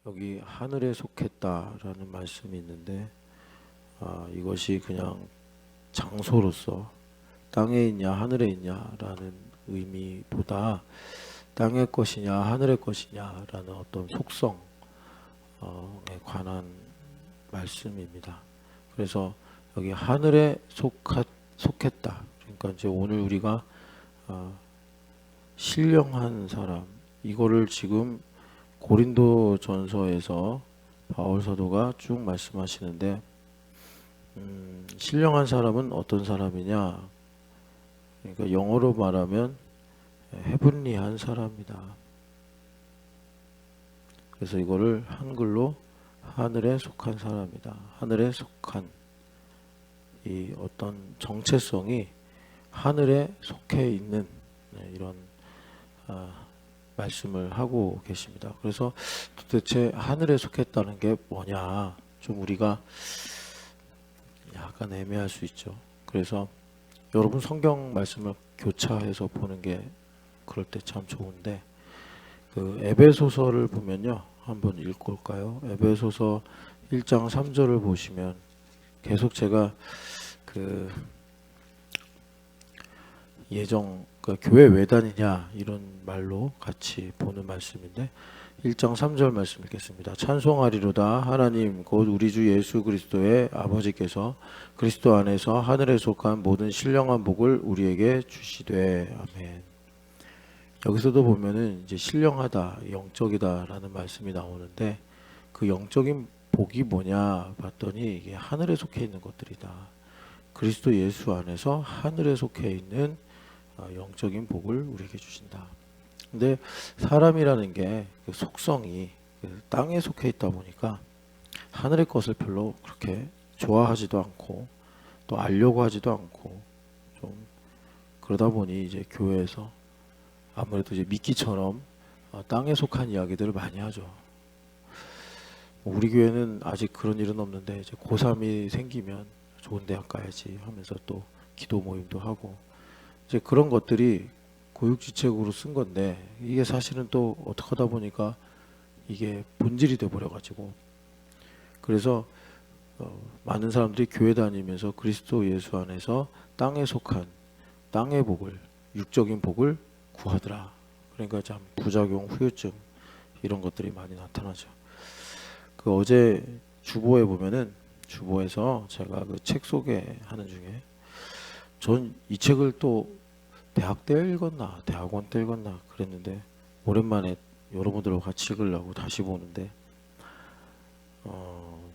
여기 하늘에 속했다라는 말씀이 있는데 이것이 그냥 장소로서 땅에 있냐 하늘에 있냐라는 의미보다 땅의 것이냐 하늘의 것이냐라는 어떤 속성에 관한 말씀입니다. 그래서 여기 하늘에 속했다. 그러니까 이제 오늘 우리가 신령한 사람, 이거를 지금 고린도 전서에서 바울 사도가 쭉 말씀하시는데, 신령한 사람은 어떤 사람이냐? 그러니까 영어로 말하면 헤븐리한 사람이다. 그래서 이거를 한글로 하늘에 속한 사람이다. 하늘에 속한 이 어떤 정체성이 하늘에 속해 있는 이런 말씀을 하고 계십니다. 그래서 도대체 하늘에 속했다는 게 뭐냐? 좀 우리가 약간 애매할 수 있죠. 그래서 여러분 성경 말씀을 교차해서 보는 게 그럴 때 참 좋은데, 그 에베소서를 보면요, 한번 읽고 올까요? 에베소서 1장 3절을 보시면 계속 제가 그 교회 왜 다니냐 이런 말로 같이 보는 말씀인데, 1장 3절 말씀 읽겠습니다. 찬송하리로다 하나님 곧 우리 주 예수 그리스도의 아버지께서 그리스도 안에서 하늘에 속한 모든 신령한 복을 우리에게 주시되. 아멘. 여기서도 보면은 이제 신령하다, 영적이다라는 말씀이 나오는데, 그 영적인 복이 뭐냐 봤더니 이게 하늘에 속해 있는 것들이다. 그리스도 예수 안에서 하늘에 속해 있는 영적인 복을 우리에게 주신다. 근데 사람이라는 게 그 속성이 땅에 속해 있다 보니까 하늘의 것을 별로 그렇게 좋아하지도 않고 또 알려고 하지도 않고, 좀 그러다 보니 이제 교회에서 아무래도 이제 미끼처럼 땅에 속한 이야기들을 많이 하죠. 우리 교회는 아직 그런 일은 없는데, 이제 고3이 생기면 좋은 대학 가야지 하면서 또 기도 모임도 하고, 이제 그런 것들이 교육지책으로 쓴 건데, 이게 사실은 또 어떻게 하다 보니까 이게 본질이 돼 버려 가지고, 그래서 많은 사람들이 교회 다니면서 그리스도 예수 안에서 땅에 속한 땅의 복을, 육적인 복을 구하더라. 그러니까 참 부작용, 후유증 이런 것들이 많이 나타나죠. 그 어제 주보에 보면은, 주보에서 제가 그 책 소개하는 중에, 전 이 책을 또 대학 때 읽었나 대학원 때 읽었나 그랬는데, 오랜만에 여러분들하고 같이 읽으려고 다시 보는데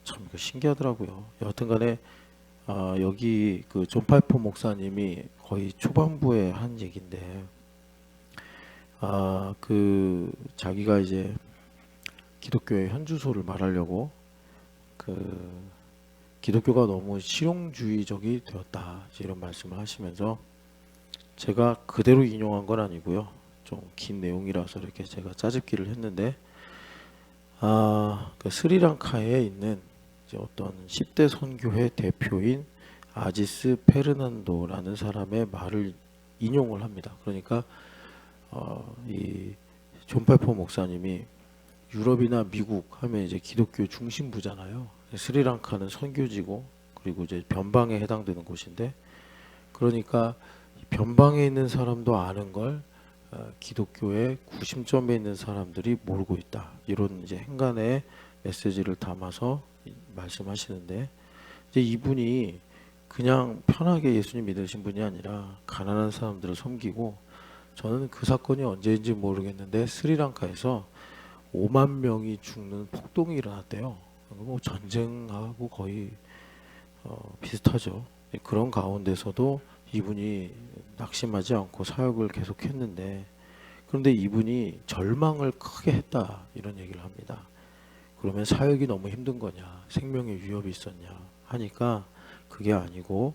참 신기하더라고요. 여하튼간에 여기 그 존 파이퍼 목사님이 거의 초반부에 한 얘기인데, 그 자기가 이제 기독교의 현주소를 말하려고, 그 기독교가 너무 실용주의적이 되었다 이런 말씀을 하시면서, 제가 그대로 인용한 건 아니고요, 좀 긴 내용이라서 이렇게 제가 짜집기를 했는데, 그 스리랑카에 있는 이제 어떤 10대 선교회 대표인 아지스 페르난도라는 사람의 말을 인용을 합니다. 그러니까 이 존 파이퍼 목사님이 유럽이나 미국 하면 이제 기독교 중심부잖아요. 스리랑카는 선교지고, 그리고 이제 변방에 해당되는 곳인데, 그러니까 변방에 있는 사람도 아는 걸 기독교의 구심점에 있는 사람들이 모르고 있다. 이런 이제 행간의 메시지를 담아서 말씀하시는데, 이제 이분이 그냥 편하게 예수님 믿으신 분이 아니라 가난한 사람들을 섬기고, 저는 그 사건이 언제인지 모르겠는데 스리랑카에서 5만 명이 죽는 폭동이 일어났대요. 뭐 전쟁하고 거의 비슷하죠. 그런 가운데서도 이분이 낙심하지 않고 사역을 계속했는데, 그런데 이분이 절망을 크게 했다 이런 얘기를 합니다. 그러면 사역이 너무 힘든 거냐, 생명의 위협이 있었냐 하니까, 그게 아니고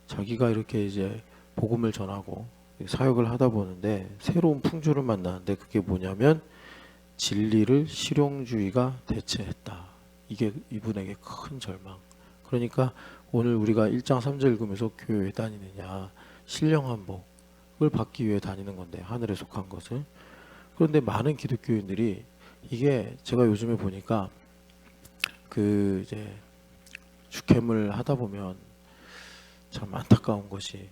자기가 이렇게 이제 복음을 전하고 사역을 하다 보는데 새로운 풍조를 만나는데, 그게 뭐냐면 진리를 실용주의가 대체했다. 이게 이분에게 큰 절망, 그러니까 오늘 우리가 1장 3절 읽으면서 교회 왜 다니느냐, 신령한복을 받기 위해 다니는 건데, 하늘에 속한 것을. 그런데 많은 기독교인들이, 이게 제가 요즘에 보니까 그 이제 축회를 하다 보면 참 안타까운 것이,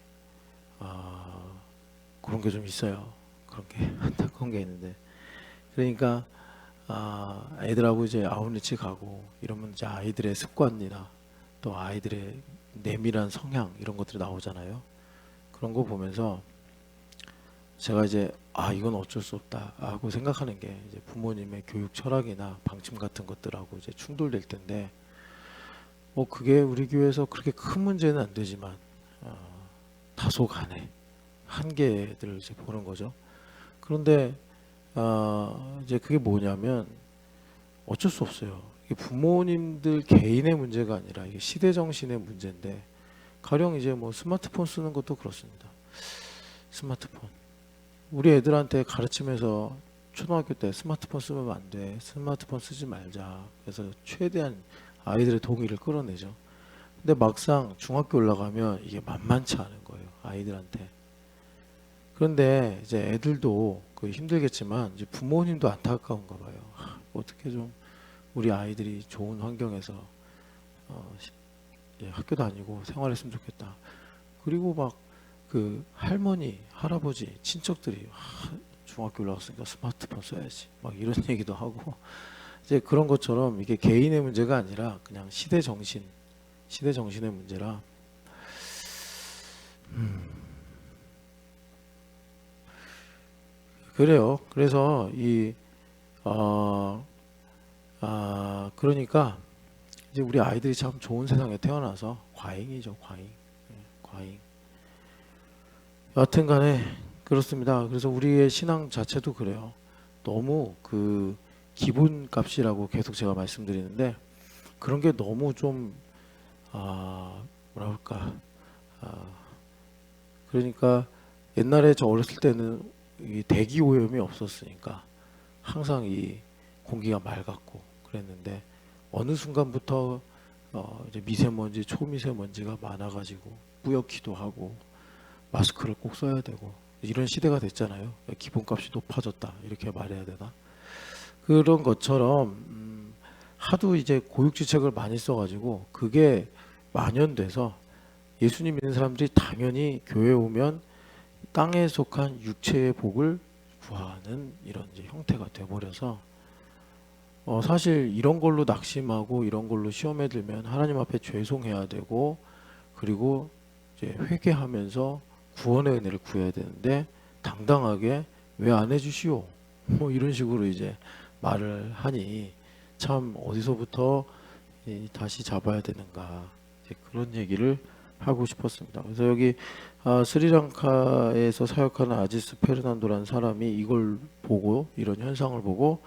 그런 게 좀 있어요. 그런 게 안타까운 게 있는데, 그러니까 애들하고 이제 아웃리치 가고 이러면 이제 아이들의 습관이나 또 아이들의 내밀한 성향 이런 것들이 나오잖아요. 그런 거 보면서 제가 이제 이건 어쩔 수 없다 하고 생각하는 게, 이제 부모님의 교육 철학이나 방침 같은 것들하고 이제 충돌될 텐데, 뭐 그게 우리 교회에서 그렇게 큰 문제는 안 되지만 다소간에 한계들을 이제 보는 거죠. 그런데 이제 그게 뭐냐면 어쩔 수 없어요. 이게 부모님들 개인의 문제가 아니라 이게 시대 정신의 문제인데, 가령 이제 뭐 스마트폰 쓰는 것도 그렇습니다. 스마트폰. 우리 애들한테 가르치면서 초등학교 때 스마트폰 쓰면 안 돼. 스마트폰 쓰지 말자. 그래서 최대한 아이들의 동의를 끌어내죠. 근데 막상 중학교 올라가면 이게 만만치 않은 거예요, 아이들한테. 그런데 이제 애들도 그 힘들겠지만 이제 부모님도 안타까운가 봐요. 어떻게 좀 우리 아이들이 좋은 환경에서 학교 다니고 생활했으면 좋겠다. 그리고 막 그 할머니, 할아버지, 친척들이 중학교 올라갔으니까 스마트폰 써야지. 막 이런 얘기도 하고, 이제 그런 것처럼 이게 개인의 문제가 아니라 그냥 시대 정신의 문제라. 그래요. 그래서 그러니까 이제 우리 아이들이 참 좋은 세상에 태어나서 과잉이죠, 과잉. 과잉. 여하튼 간에 그렇습니다. 그래서 우리의 신앙 자체도 그래요. 너무 그 기본값이라고 계속 제가 말씀드리는데, 그런 게 너무 좀 뭐라 그럴까, 그러니까 옛날에 저 어렸을 때는 이 대기 오염이 없었으니까 항상 이 공기가 맑았고 그랬는데, 어느 순간부터 이제 미세먼지, 초미세먼지가 많아가지고 뿌옇기도 하고 마스크를 꼭 써야 되고 이런 시대가 됐잖아요. 기본값이 높아졌다 이렇게 말해야 되나? 그런 것처럼 하도 이제 고육지책을 많이 써가지고 그게 만연돼서 예수님 믿는 사람들이 당연히 교회 오면 땅에 속한 육체의 복을 구하는 이런 이제 형태가 돼버려서, 사실 이런 걸로 낙심하고 이런 걸로 시험에 들면 하나님 앞에 죄송해야 되고, 그리고 이제 회개하면서 구원의 은혜를 구해야 되는데, 당당하게 왜 안 해주시오? 뭐 이런 식으로 이제 말을 하니 참 어디서부터 다시 잡아야 되는가, 이제 그런 얘기를 하고 싶었습니다. 그래서 여기 스리랑카에서 사역하는 아지스 페르난도라는 사람이 이걸 보고, 이런 현상을 보고,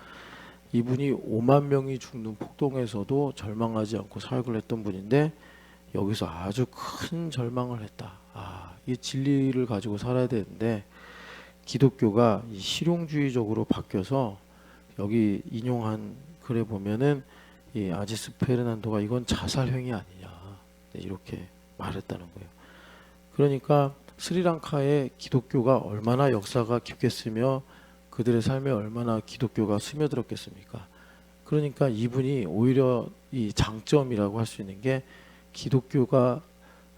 이분이 5만 명이 죽는 폭동에서도 절망하지 않고 사역을 했던 분인데, 여기서 아주 큰 절망을 했다. 이 진리를 가지고 살아야 되는데 기독교가 이 실용주의적으로 바뀌어서, 여기 인용한 글에 보면은 이 아지스 페르난도가 이건 자살행위 아니냐 이렇게 말했다는 거예요. 그러니까 스리랑카의 기독교가 얼마나 역사가 깊겠으며 그들의 삶에 얼마나 기독교가 스며들었겠습니까? 그러니까 이분이 오히려 이 장점이라고 할 수 있는 게, 기독교가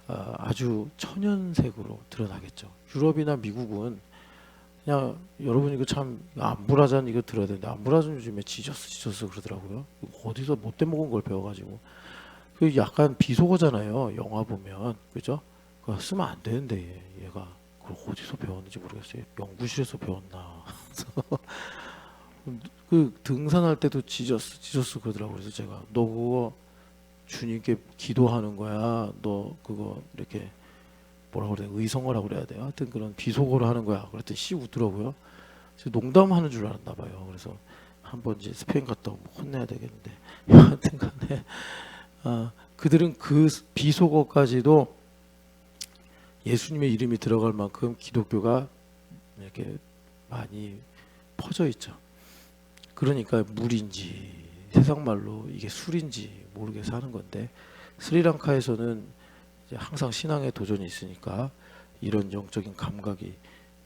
아주 천연색으로 드러나겠죠. 유럽이나 미국은 그냥, 여러분 이거 참 안부라잔 이거 들어야 되는데, 안부라잔 요즘에 지저스 그러더라고요. 어디서 못돼 먹은 걸 배워가지고. 그 약간 비속어잖아요, 영화 보면. 그죠? 그거 쓰면 안 되는데 얘가 그걸 어디서 배웠는지 모르겠어요. 연구실에서 배웠나. 그 등산할 때도 지저스 그러더라고요. 그래서 제가, 너 그거 주님께 기도하는 거야, 너 그거 이렇게 뭐라 그래야 돼, 의성어라고 그래야 돼요. 하여튼 그런 비속어로 하는 거야. 그랬더니 씨 웃더라고요. 농담하는 줄 알았나 봐요. 그래서 한번 이제 스페인 갔다 오면 혼내야 되겠는데, 하여튼 간에 그들은 그 비속어까지도 예수님의 이름이 들어갈 만큼 기독교가 이렇게 많이 퍼져 있죠. 그러니까 물인지 세상 말로 이게 술인지 모르게 사는 건데, 스리랑카에서는 이제 항상 신앙에 도전이 있으니까 이런 영적인 감각이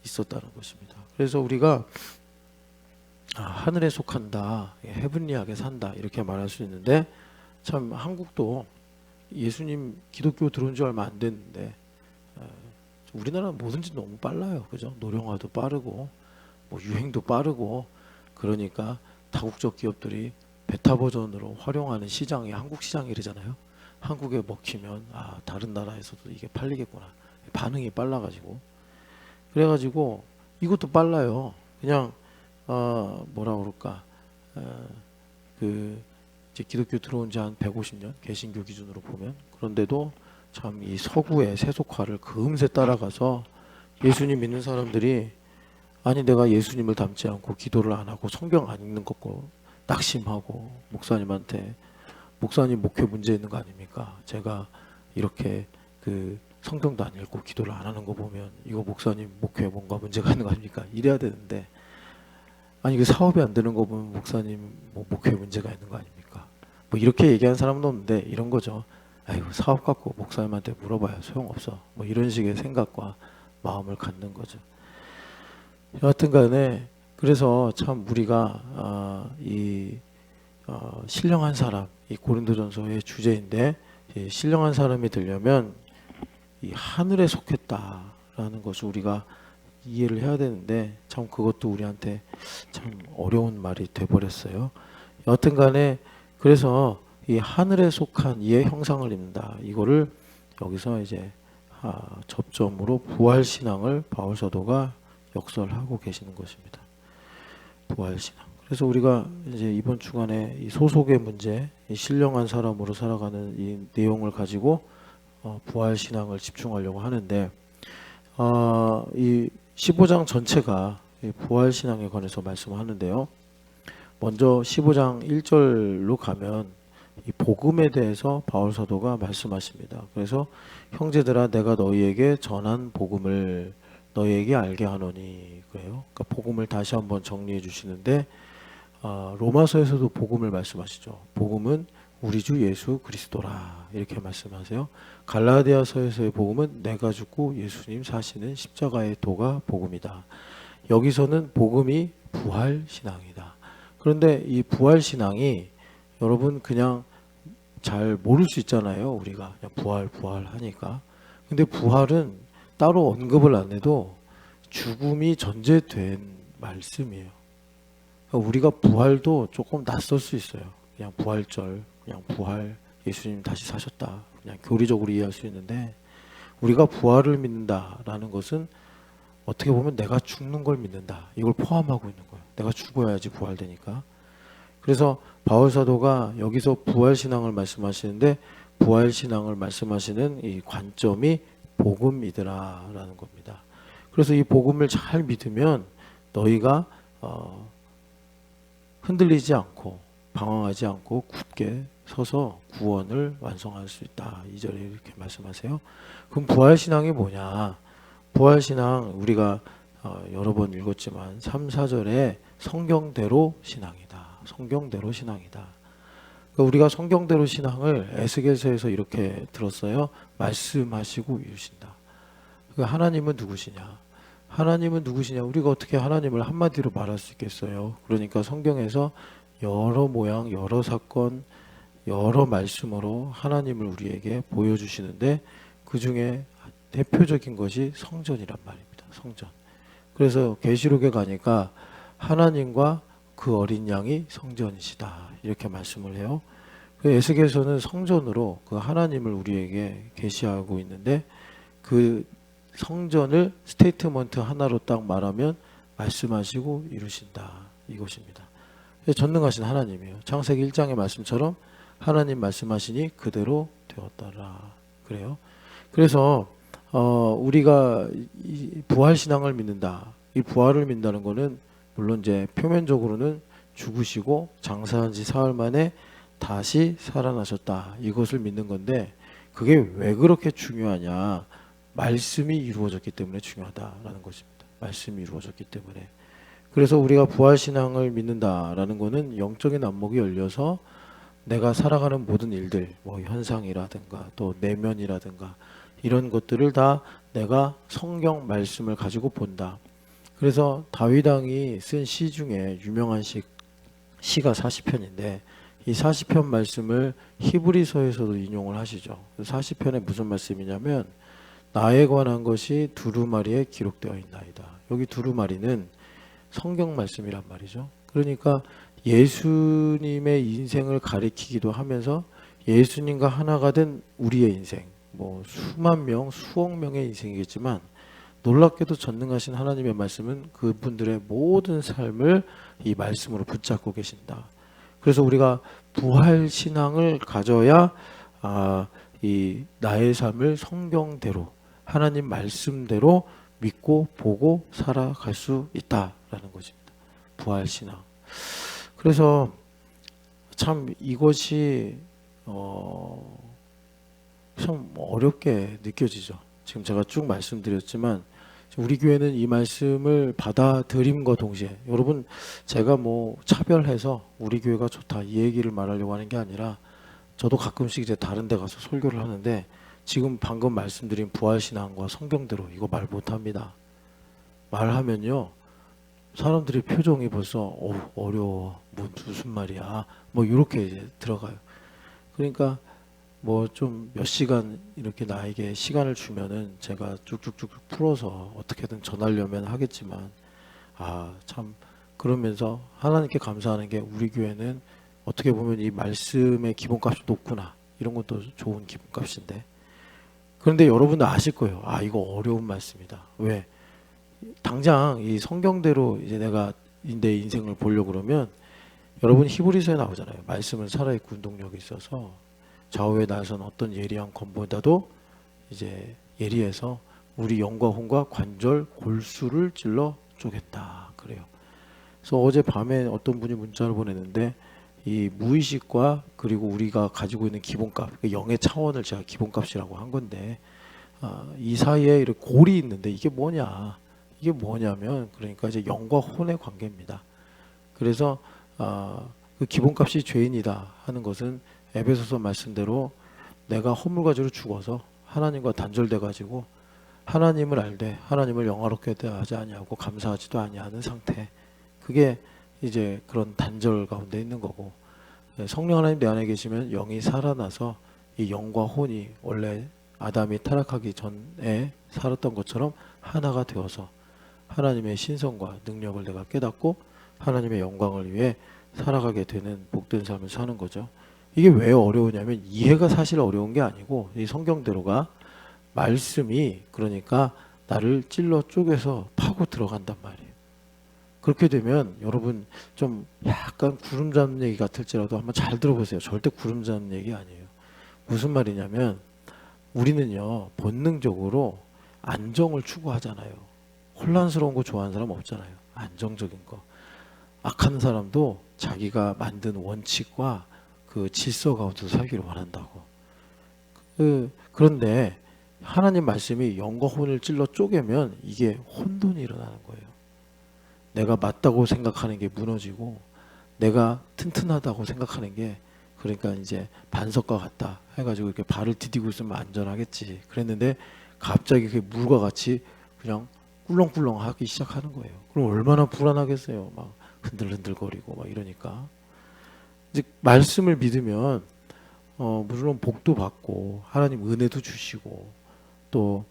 있었다는 것입니다. 그래서 우리가 하늘에 속한다, 헤븐리하게 산다 이렇게 말할 수 있는데, 참 한국도 예수님 기독교 들어온 지 얼마 안 됐는데 우리나라는 뭐든지 너무 빨라요. 그죠? 노령화도 빠르고 뭐 유행도 빠르고, 그러니까 다국적 기업들이 베타 버전으로 활용하는 시장이 한국 시장이잖아요. 한국에 먹히면 다른 나라에서도 이게 팔리겠구나. 반응이 빨라가지고, 그래가지고 이것도 빨라요. 그냥 뭐라 그럴까, 그 이제 기독교 들어온 지 한 150년 개신교 기준으로 보면, 그런데도 참 이 서구의 세속화를 금세 따라가서 예수님 믿는 사람들이, 아니 내가 예수님을 닮지 않고 기도를 안 하고 성경 안 읽는 것고 낙심하고 목사님한테, 목사님 목회 문제 있는 거 아닙니까? 제가 이렇게 그 성경도 안 읽고 기도를 안 하는 거 보면 이거 목사님 목회에 뭔가 문제가 있는 거 아닙니까? 이래야 되는데, 아니 그 사업이 안 되는 거 보면 목사님 뭐 목회에 문제가 있는 거 아닙니까? 뭐 이렇게 얘기하는 사람도 없는데 이런 거죠. 아이고 사업 갖고 목사님한테 물어봐야 소용없어. 뭐 이런 식의 생각과 마음을 갖는 거죠. 여하튼 간에 그래서 참 우리가 신령한 사람, 이 고린도전서의 주제인데, 이 신령한 사람이 되려면 이 하늘에 속했다라는 것을 우리가 이해를 해야 되는데, 참 그것도 우리한테 참 어려운 말이 돼버렸어요. 여하튼 간에 그래서 이 하늘에 속한 이의 형상을 입는다, 이거를 여기서 이제 접점으로 부활신앙을 바울 사도가 역설하고 계시는 것입니다. 부활신앙. 그래서 우리가 이제 이번 주간에 이 소속의 문제, 이 신령한 사람으로 살아가는 이 내용을 가지고 부활신앙을 집중하려고 하는데, 이 15장 전체가 이 부활신앙에 관해서 말씀하는데요. 먼저 15장 1절로 가면 이 복음에 대해서 바울 사도가 말씀하십니다. 그래서 형제들아 내가 너희에게 전한 복음을 너희에게 알게 하노니, 그래요. 그러니까 복음을 다시 한번 정리해 주시는데, 로마서에서도 복음을 말씀하시죠. 복음은 우리 주 예수 그리스도라 이렇게 말씀하세요. 갈라디아서에서의 복음은 내가 죽고 예수님 사시는 십자가의 도가 복음이다. 여기서는 복음이 부활신앙이다. 그런데 이 부활신앙이 여러분 그냥 잘 모를 수 있잖아요. 우리가 그냥 부활 하니까. 근데 부활은 따로 언급을 안 해도 죽음이 전제된 말씀이에요. 그러니까 우리가 부활도 조금 낯설 수 있어요. 그냥 부활절, 그냥 부활, 예수님 다시 사셨다, 그냥 교리적으로 이해할 수 있는데, 우리가 부활을 믿는다라는 것은 어떻게 보면 내가 죽는 걸 믿는다, 이걸 포함하고 있는 거예요. 내가 죽어야지 부활되니까. 그래서 바울 사도가 여기서 부활신앙을 말씀하시는데, 부활신앙을 말씀하시는 이 관점이 복음이더라라는 겁니다. 그래서 이 복음을 잘 믿으면 너희가 흔들리지 않고 방황하지 않고 굳게 서서 구원을 완성할 수 있다. 2절에 이렇게 말씀하세요. 그럼 부활신앙이 뭐냐? 부활신앙 우리가 여러 번 읽었지만 3, 4절에 성경대로 신앙이다. 성경대로 신앙이다. 그러니까 우리가 성경대로 신앙을 에스겔서에서 이렇게 들었어요. 말씀하시고 이루신다. 그러니까 하나님은 누구시냐? 하나님은 누구시냐? 우리가 어떻게 하나님을 한마디로 말할 수 있겠어요? 그러니까 성경에서 여러 모양, 여러 사건, 여러 말씀으로 하나님을 우리에게 보여주시는데, 그 중에 대표적인 것이 성전이란 말입니다. 성전. 그래서 계시록에 가니까 하나님과 그 어린 양이 성전이시다 이렇게 말씀을 해요. 에스겔서는 성전으로 그 하나님을 우리에게 계시하고 있는데, 그 성전을 스테이트먼트 하나로 딱 말하면 말씀하시고 이루신다 이것입니다. 전능하신 하나님이에요. 창세기 1장의 말씀처럼 하나님 말씀하시니 그대로 되었더라 그래요. 그래서 우리가 이 부활신앙을 믿는다. 이 부활을 믿는다는 거는 물론 이제 표면적으로는 죽으시고 장사한 지 사흘 만에 다시 살아나셨다 이것을 믿는 건데, 그게 왜 그렇게 중요하냐? 말씀이 이루어졌기 때문에 중요하다라는 것입니다. 말씀이 이루어졌기 때문에. 그래서 우리가 부활신앙을 믿는다라는 것은 영적인 안목이 열려서 내가 살아가는 모든 일들, 뭐 현상이라든가 또 내면이라든가 이런 것들을 다 내가 성경 말씀을 가지고 본다. 그래서 다윗 왕이 쓴 시 중에 유명한 시가 40편인데 이 40편 말씀을 히브리서에서도 인용을 하시죠. 40편에 무슨 말씀이냐면 나에 관한 것이 두루마리에 기록되어 있나이다. 여기 두루마리는 성경 말씀이란 말이죠. 그러니까 예수님의 인생을 가리키기도 하면서 예수님과 하나가 된 우리의 인생, 뭐 수만 명, 수억 명의 인생이겠지만 놀랍게도 전능하신 하나님의 말씀은 그분들의 모든 삶을 이 말씀으로 붙잡고 계신다. 그래서 우리가 부활 신앙을 가져야 이 나의 삶을 성경대로 하나님 말씀대로 믿고 보고 살아갈 수 있다라는 것입니다. 부활 신앙. 그래서 참 이것이 참 어렵게 느껴지죠. 지금 제가 쭉 말씀드렸지만 우리 교회는 이 말씀을 받아들임과 동시에 여러분 제가 뭐 차별해서 우리 교회가 좋다 이 얘기를 말하려고 하는 게 아니라 저도 가끔씩 이제 다른 데 가서 설교를 하는데 지금 방금 말씀드린 부활신앙과 성경대로 이거 말 못합니다. 말하면요 사람들이 표정이 벌써 어려워 무슨 말이야 뭐 이렇게 이제 들어가요. 그러니까 뭐 좀 몇 시간 이렇게 나에게 시간을 주면은 제가 쭉쭉쭉 풀어서 어떻게든 전하려면 하겠지만 참 그러면서 하나님께 감사하는 게 우리 교회는 어떻게 보면 이 말씀의 기본값이 높구나 이런 것도 좋은 기본값인데 그런데 여러분도 아실 거예요. 이거 어려운 말씀이다. 왜? 당장 이 성경대로 이제 내가 내 인생을 보려고 그러면 여러분 히브리서에 나오잖아요. 말씀은 살아있고 운동력이 있어서 좌우에 나선 어떤 예리한 검보다도 이제 예리해서 우리 영과 혼과 관절 골수를 찔러 쪼겠다 그래요. 그래서 어제 밤에 어떤 분이 문자를 보냈는데 이 무의식과 그리고 우리가 가지고 있는 기본값 영의 차원을 제가 기본값이라고 한 건데 이 사이에 이렇게 골이 있는데 이게 뭐냐면 그러니까 이제 영과 혼의 관계입니다. 그래서 그 기본값이 죄인이다 하는 것은 에베소서 말씀대로 내가 허물가지로 죽어서 하나님과 단절돼 가지고 하나님을 알되 하나님을 영화롭게 대하지 아니하고 감사하지도 아니하는 상태. 그게 이제 그런 단절 가운데 있는 거고 성령 하나님 내 안에 계시면 영이 살아나서 이 영과 혼이 원래 아담이 타락하기 전에 살았던 것처럼 하나가 되어서 하나님의 신성과 능력을 내가 깨닫고 하나님의 영광을 위해 살아가게 되는 복된 삶을 사는 거죠. 이게 왜 어려우냐면 이해가 사실 어려운 게 아니고 이 성경대로가 말씀이 그러니까 나를 찔러 쪼개서 파고 들어간단 말이에요. 그렇게 되면 여러분 좀 약간 구름 잡는 얘기 같을지라도 한번 잘 들어보세요. 절대 구름 잡는 얘기 아니에요. 무슨 말이냐면 우리는요 본능적으로 안정을 추구하잖아요. 혼란스러운 거 좋아하는 사람 없잖아요. 안정적인 거. 악한 사람도 자기가 만든 원칙과 그 질서 가운데서 살기를 원한다고. 그런데 하나님 말씀이 영과 혼을 찔러 쪼개면 이게 혼돈이 일어나는 거예요. 내가 맞다고 생각하는 게 무너지고 내가 튼튼하다고 생각하는 게 그러니까 이제 반석과 같다 해가지고 이렇게 발을 디디고 있으면 안전하겠지 그랬는데 갑자기 그게 물과 같이 그냥 꿀렁꿀렁 하기 시작하는 거예요. 그럼 얼마나 불안하겠어요. 막 흔들흔들거리고 막 이러니까 이제 말씀을 믿으면 물론 복도 받고 하나님 은혜도 주시고 또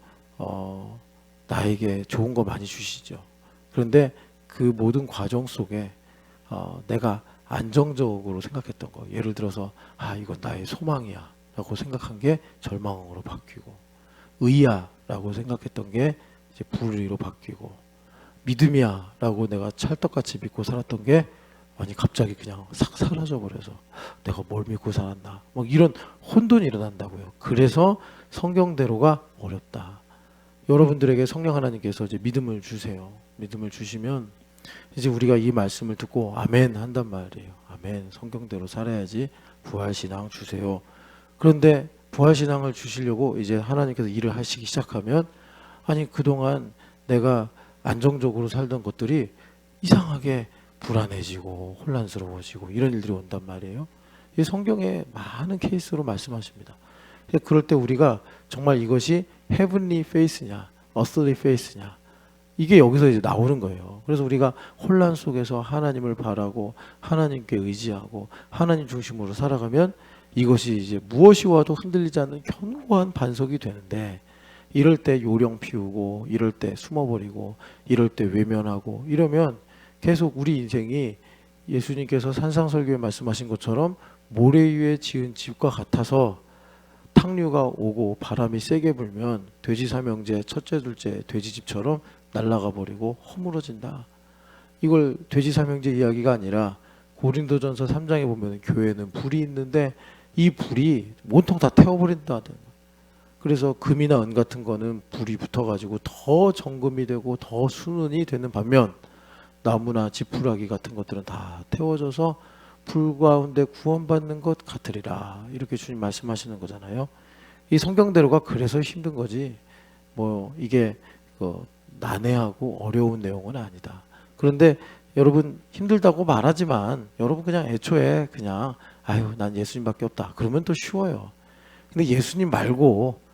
나에게 좋은 거 많이 주시죠. 그런데 그 모든 과정 속에 내가 안정적으로 생각했던 거 예를 들어서 이건 나의 소망이야 라고 생각한 게 절망으로 바뀌고 의야 라고 생각했던 게 이제 불의로 바뀌고 믿음이야 라고 내가 찰떡같이 믿고 살았던 게 아니 갑자기 그냥 싹 사라져버려서 내가 뭘 믿고 살았나 막 이런 혼돈이 일어난다고요. 그래서 성경대로가 어렵다. 여러분들에게 성령 하나님께서 이제 믿음을 주세요. 믿음을 주시면 이제 우리가 이 말씀을 듣고 아멘 한단 말이에요. 아멘 성경대로 살아야지 부활신앙 주세요. 그런데 부활신앙을 주시려고 이제 하나님께서 일을 하시기 시작하면 아니 그동안 내가 안정적으로 살던 것들이 이상하게 불안해지고 혼란스러워지고 이런 일들이 온단 말이에요. 이 성경에 많은 케이스로 말씀하십니다. 그럴 때 우리가 정말 이것이 heavenly faith냐, earthly faith냐, 이게 여기서 이제 나오는 거예요. 그래서 우리가 혼란 속에서 하나님을 바라고 하나님께 의지하고 하나님 중심으로 살아가면 이것이 이제 무엇이 와도 흔들리지 않는 견고한 반석이 되는데, 이럴 때 요령 피우고 이럴 때 숨어버리고 이럴 때 외면하고 이러면 계속 우리 인생이 예수님께서 산상설교에 말씀하신 것처럼 모래 위에 지은 집과 같아서 탕류가 오고 바람이 세게 불면 돼지 삼형제 첫째 둘째 돼지집처럼 날아가 버리고 허물어진다. 이걸 돼지 삼형제 이야기가 아니라 고린도전서 3장에 보면 교회는 불이 있는데 이 불이 온통 다 태워버린다는. 그래서 금이나 은 같은 거는 불이 붙어가지고 더 정금이 되고 더 순은이 되는 반면 나무나 지푸라기 같은 것들은 다 태워져서 불 가운데 구원받는 것 같으리라. 이렇게 주님 말씀하시는 거잖아요. 이 성경대로가 그래서 힘든 거지 뭐 이게 난해하고 어려운 내용은 아니다. 그런데 여러분 힘들다고 말하지만 여러분 그냥 애초에 그냥 아유 난 예수님밖에 없다 그러면 또 쉬워요. 근데 예수님 말고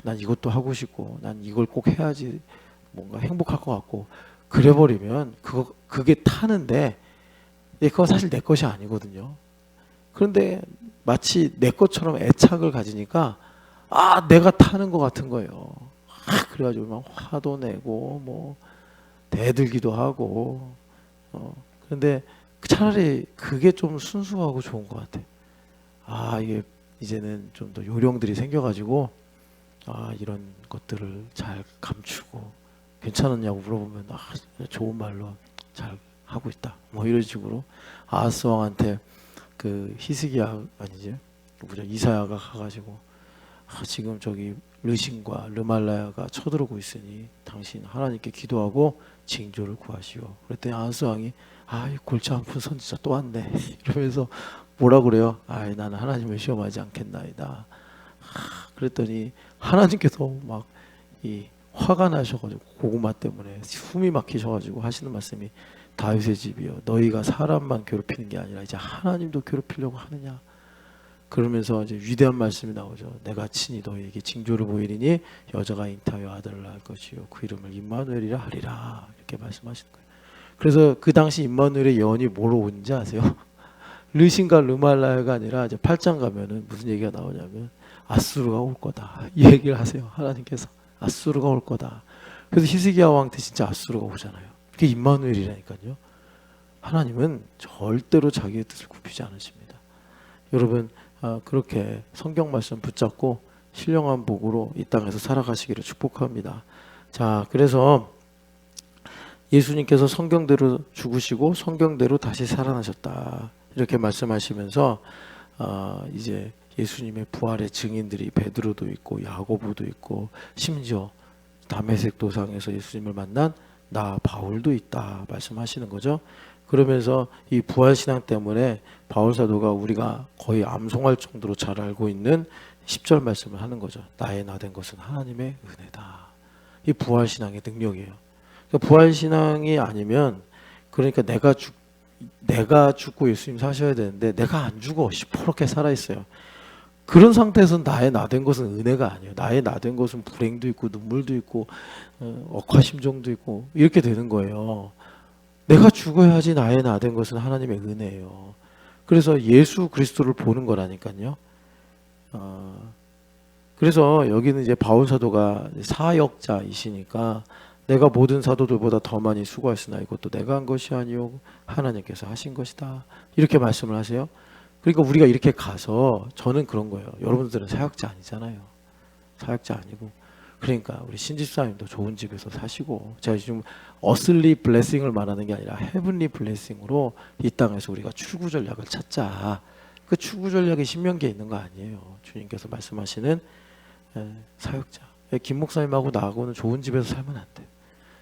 난 이것도 하고 싶고 난 이걸 꼭 해야지 뭔가 행복할 것 같고 그래버리면 그게 타는데 그건 사실 내 것이 아니거든요. 그런데 마치 내 것처럼 애착을 가지니까 내가 타는 것 같은 거예요. 그래가지고 막 화도 내고 뭐 대들기도 하고 그런데 차라리 그게 좀 순수하고 좋은 것 같아. 이게 이제는 좀 더 요령들이 생겨가지고 이런 것들을 잘 감추고 괜찮았냐고 물어보면 좋은 말로 잘 하고 있다 뭐 이런 식으로 아하스 왕한테 그 히스기야 아니지 이사야가 가가지고 지금 저기 르신과 르말라야가 쳐들어오고 있으니 당신 하나님께 기도하고 징조를 구하시오. 그랬더니 아하스 왕이 이 골치 아픈 선지자 또 왔네 이러면서 뭐라 그래요? 나는 하나님을 시험하지 않겠나이다. 그랬더니 하나님께서 막 이 화가 나셔가지고 고구마 때문에 숨이 막히셔가지고 하시는 말씀이 다윗의 집이여 너희가 사람만 괴롭히는 게 아니라 이제 하나님도 괴롭히려고 하느냐. 그러면서 이제 위대한 말씀이 나오죠. 내가 친히 너희에게 징조를 보이리니 여자가 잉타하여 아들을 낳을 것이요 그 이름을 임마누엘이라 하리라. 이렇게 말씀하시는 거예요. 그래서 그 당시 임마누엘의 예언이 뭐로 온지 아세요? 르신과 르말라야가 아니라 이제 8장 가면은 무슨 얘기가 나오냐면 아수르가 올 거다. 이 얘기를 하세요. 하나님께서 아수르가 올 거다. 그래서 히스기야 왕한테 진짜 아수르가 오잖아요. 그게 임마누엘이라니까요. 하나님은 절대로 자기의 뜻을 굽히지 않으십니다. 여러분 그렇게 성경 말씀 붙잡고 신령한 복으로 이 땅에서 살아가시기를 축복합니다. 자, 그래서 예수님께서 성경대로 죽으시고 성경대로 다시 살아나셨다. 이렇게 말씀하시면서 이제 예수님의 부활의 증인들이 베드로도 있고 야고보도 있고 심지어 다메섹 도상에서 예수님을 만난 나 바울도 있다 말씀하시는 거죠. 그러면서 이 부활신앙 때문에 바울 사도가 우리가 거의 암송할 정도로 잘 알고 있는 10절 말씀을 하는 거죠. 나의 나 된 것은 하나님의 은혜다. 이 부활신앙의 능력이에요. 그러니까 부활신앙이 아니면 그러니까 내가 죽고 예수님 사셔야 되는데 내가 안 죽어 시퍼렇게 살아있어요. 그런 상태에서 나의 나 된 것은 은혜가 아니에요. 나의 나 된 것은 불행도 있고 눈물도 있고 억하심정도 있고 이렇게 되는 거예요. 내가 죽어야지 나의 나 된 것은 하나님의 은혜예요. 그래서 예수 그리스도를 보는 거라니까요. 그래서 여기는 이제 바울 사도가 사역자이시니까 내가 모든 사도들보다 더 많이 수고했으나 이것도 내가 한 것이 아니요 하나님께서 하신 것이다. 이렇게 말씀을 하세요. 그러니까 우리가 이렇게 가서 저는 그런 거예요. 여러분들은 사역자 아니잖아요. 사역자 아니고 그러니까 우리 신집사님도 좋은 집에서 사시고 제가 지금 어슬리 블레싱을 말하는 게 아니라 헤븐리 블레싱으로 이 땅에서 우리가 출구 전략을 찾자. 그 출구 전략이 신명기에 있는 거 아니에요. 주님께서 말씀하시는 사역자. 김 목사님하고 나하고는 좋은 집에서 살면 안 돼.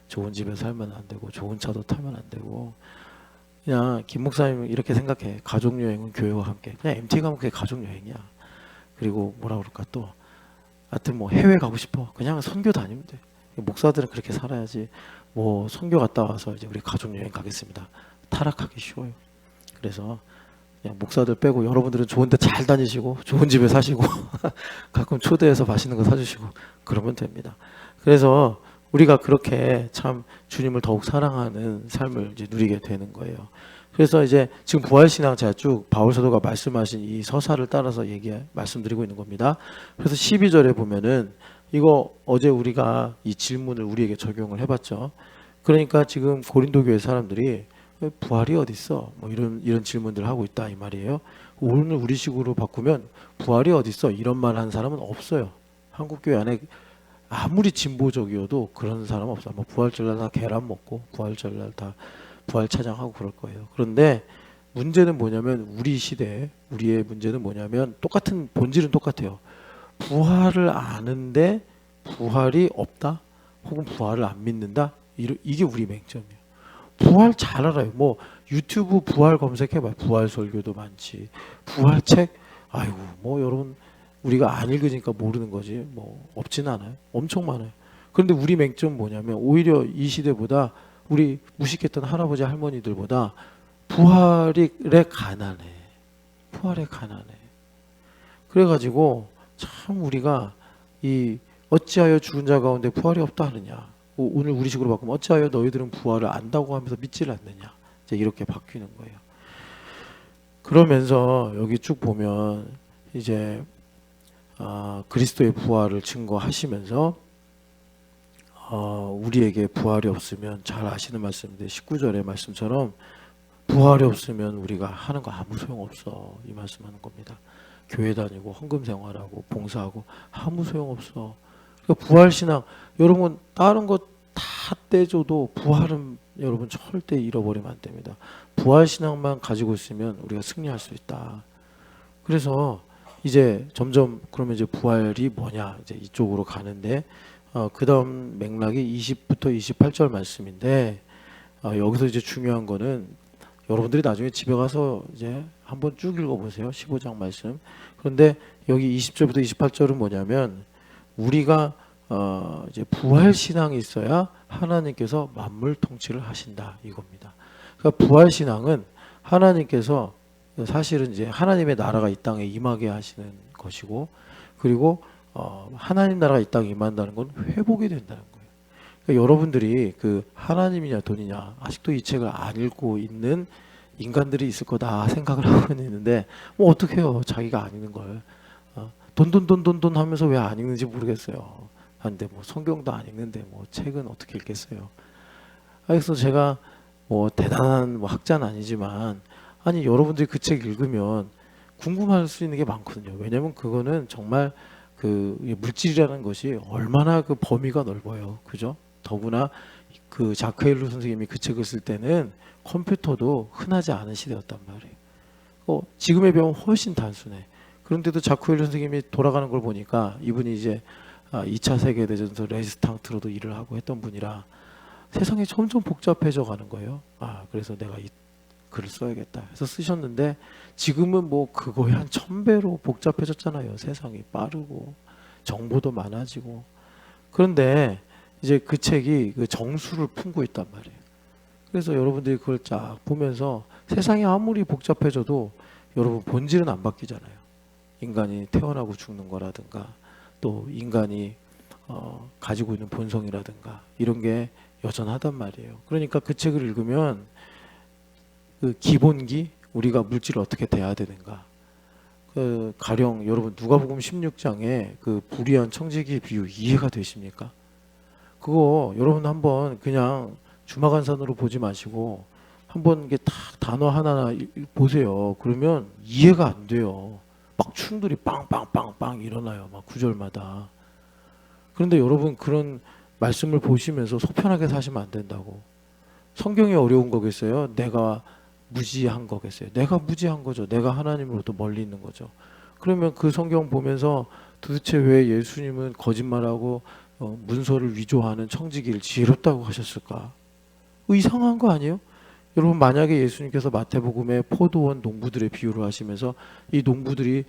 좋은 집에서 살면 안 되고 좋은 차도 타면 안 되고 그냥 김 목사님은 이렇게 생각해. 가족여행은 교회와 함께. 그냥 MT 가면 그게 가족여행이야. 그리고 뭐라 그럴까 또 하여튼 뭐 해외 가고 싶어. 그냥 선교 다니면 돼. 목사들은 그렇게 살아야지. 뭐 선교 갔다 와서 이제 우리 가족여행 가겠습니다. 타락하기 쉬워요. 그래서 그냥 목사들 빼고 여러분들은 좋은 데 잘 다니시고 좋은 집에 사시고 가끔 초대해서 맛있는 거 사주시고 그러면 됩니다. 그래서 우리가 그렇게 참 주님을 더욱 사랑하는 삶을 이제 누리게 되는 거예요. 그래서 이제 지금 부활신앙 제가 쭉 바울 사도가 말씀하신 이 서사를 따라서 말씀드리고 있는 겁니다. 그래서 12절에 보면은 이거 어제 우리가 이 질문을 우리에게 적용을 해봤죠. 그러니까 지금 고린도 교회 사람들이 부활이 어디 있어? 뭐 이런 질문들을 하고 있다 이 말이에요. 오늘 우리식으로 바꾸면 부활이 어디 있어? 이런 말 하는 사람은 없어요. 한국 교회 안에 아무리 진보적이어도 그런 사람 없어요. 뭐 부활절날 다 계란 먹고 부활절날 다 부활 찬양하고 그럴 거예요. 그런데 문제는 뭐냐면 우리 시대 우리의 문제는 뭐냐면 똑같은 본질은 똑같아요. 부활을 아는데 부활이 없다? 혹은 부활을 안 믿는다? 이게 우리 맹점이에요. 부활 잘 알아요. 뭐 유튜브 부활 검색해봐요. 부활 설교도 많지. 부활책 아이고 뭐 여러분 우리가 안 읽으니까 모르는 거지 뭐 없진 않아요. 엄청 많아요. 그런데 우리 맹점은 뭐냐면 오히려 이 시대보다 우리 무식했던 할아버지 할머니들보다 부활에 가난해. 부활에 가난해. 그래가지고 참 우리가 이 어찌하여 죽은 자 가운데 부활이 없다 하느냐. 오늘 우리식으로 바꾸면 어찌하여 너희들은 부활을 안다고 하면서 믿지를 않느냐. 이제 이렇게 바뀌는 거예요. 그러면서 여기 쭉 보면 이제 그리스도의 부활을 증거하시면서 우리에게 부활이 없으면 잘 아시는 말씀인데 19절의 말씀처럼 부활이 없으면 우리가 하는 거 아무 소용없어. 이 말씀하는 겁니다. 교회 다니고 헌금 생활하고 봉사하고 아무 소용없어. 그러니까 부활신앙 여러분 다른 거 다 떼줘도 부활은 여러분 절대 잃어버리면 안 됩니다. 부활신앙만 가지고 있으면 우리가 승리할 수 있다. 그래서 이제 점점 그러면 이제 부활이 뭐냐 이제 이쪽으로 가는데 그 다음 맥락이 20부터 28절 말씀인데 여기서 이제 중요한 거는 여러분들이 나중에 집에 가서 이제 한번 쭉 읽어보세요. 15장 말씀. 그런데 여기 20절부터 28절은 뭐냐면 우리가 이제 부활 신앙이 있어야 하나님께서 만물 통치를 하신다 이겁니다. 그러니까 부활 신앙은 하나님께서 사실은 이제 하나님의 나라가 이 땅에 임하게 하시는 것이고 그리고 하나님 나라가 이 땅에 임한다는 건 회복이 된다는 거예요. 그러니까 여러분들이 그 하나님이냐 돈이냐 아직도 이 책을 안 읽고 있는 인간들이 있을 거다 생각을 하고 있는데 뭐 어떡해요. 자기가 안 읽는 걸 돈 하면서 왜 안 읽는지 모르겠어요. 근데 뭐 성경도 안 읽는데 뭐 책은 어떻게 읽겠어요. 그래서 제가 뭐 대단한 뭐 학자는 아니지만 아니 여러분들이 그 책 읽으면 궁금할 수 있는 게 많거든요. 왜냐면 그거는 정말 그 물질이라는 것이 얼마나 그 범위가 넓어요. 그죠? 더구나 그 자크 헬루 선생님이 그 책을 쓸 때는 컴퓨터도 흔하지 않은 시대였단 말이에요. 지금에 비하면 훨씬 단순해. 그런데도 자크 헬루 선생님이 돌아가는 걸 보니까 이분이 이제 2차 세계대전에서 레지스탕트로도 일을 하고 했던 분이라 세상이 점점 복잡해져 가는 거예요. 그래서 내가 이 글을 써야겠다 해서 쓰셨는데 지금은 뭐 그거의 한 1000배로 복잡해졌잖아요. 세상이 빠르고 정보도 많아지고. 그런데 이제 그 책이 그 정수를 품고 있단 말이에요. 그래서 여러분들이 그걸 쫙 보면서 세상이 아무리 복잡해져도 여러분 본질은 안 바뀌잖아요. 인간이 태어나고 죽는 거라든가 또 인간이 가지고 있는 본성이라든가 이런 게 여전하단 말이에요. 그러니까 그 책을 읽으면 그 기본기 우리가 물질을 어떻게 대해야 되는가 그 가령 여러분 누가복음 16장에 그 불의한 청지기 비유 이해가 되십니까? 그거 여러분 한번 그냥 주마간산으로 보지 마시고 한번 이게 딱 단어 하나하나 보세요. 그러면 이해가 안 돼요. 막 충돌이 빵빵빵빵 일어나요. 막 구절마다. 그런데 여러분 그런 말씀을 보시면서 속편하게 사시면 안 된다고. 성경이 어려운 거겠어요? 내가 무지한 거겠어요? 내가 무지한 거죠. 내가 하나님으로부터 멀리 있는 거죠. 그러면 그 성경 보면서 도대체 왜 예수님은 거짓말하고 문서를 위조하는 청지기를 지혜롭다고 하셨을까? 이상한 거 아니에요? 여러분 만약에 예수님께서 마태복음에 포도원 농부들의 비유를 하시면서 이 농부들이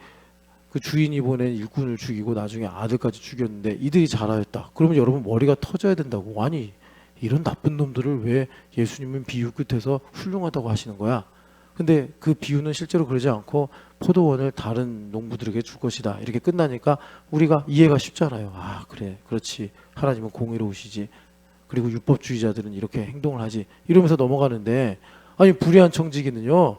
그 주인이 보낸 일꾼을 죽이고 나중에 아들까지 죽였는데 이들이 잘하였다. 그러면 여러분 머리가 터져야 된다고. 아니 이런 나쁜 놈들을 왜 예수님은 비유 끝에서 훌륭하다고 하시는 거야? 근데 그 비유는 실제로 그러지 않고 포도원을 다른 농부들에게 줄 것이다 이렇게 끝나니까 우리가 이해가 쉽잖아요. 아 그래 그렇지 하나님은 공의로우시지. 그리고 율법주의자들은 이렇게 행동을 하지 이러면서 넘어가는데 아니 불의한 청지기는요